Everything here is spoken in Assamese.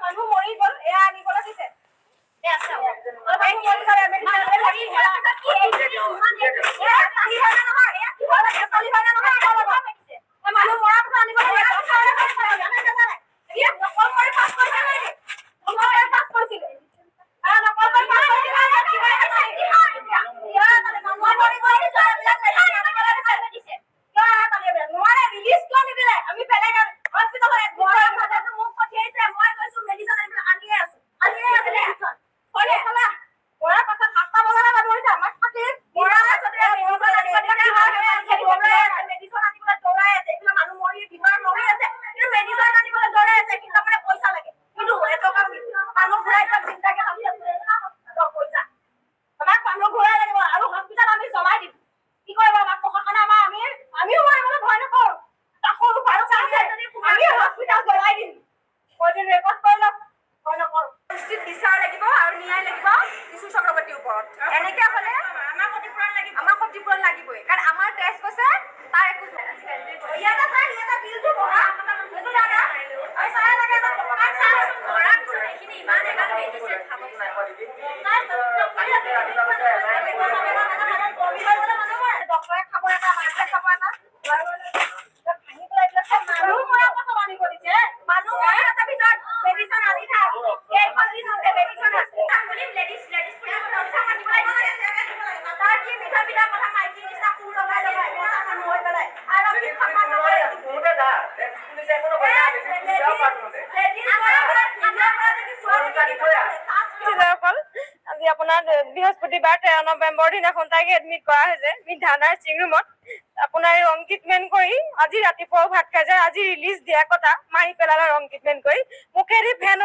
মানুহ মৰি গ'ল এয়া আনিবলৈ দিছে মানুহ মৰা কথা আনিব বৃহস্পতিবাৰ 13 নৱেম্বৰ দিনাখন তাইক এডমিট কৰা হৈছে মিঠা নাৰ্ছিং ৰুমত। আপোনাৰ ৰং ট্ৰিটমেণ্ট কৰি আজি ৰাতিপুৱাও ভাত খাই যায়। আজি ৰিলিজ দিয়া কথা মাৰি পেলালে ৰং ট্ৰিটমেণ্ট কৰি মুখেদি ফেন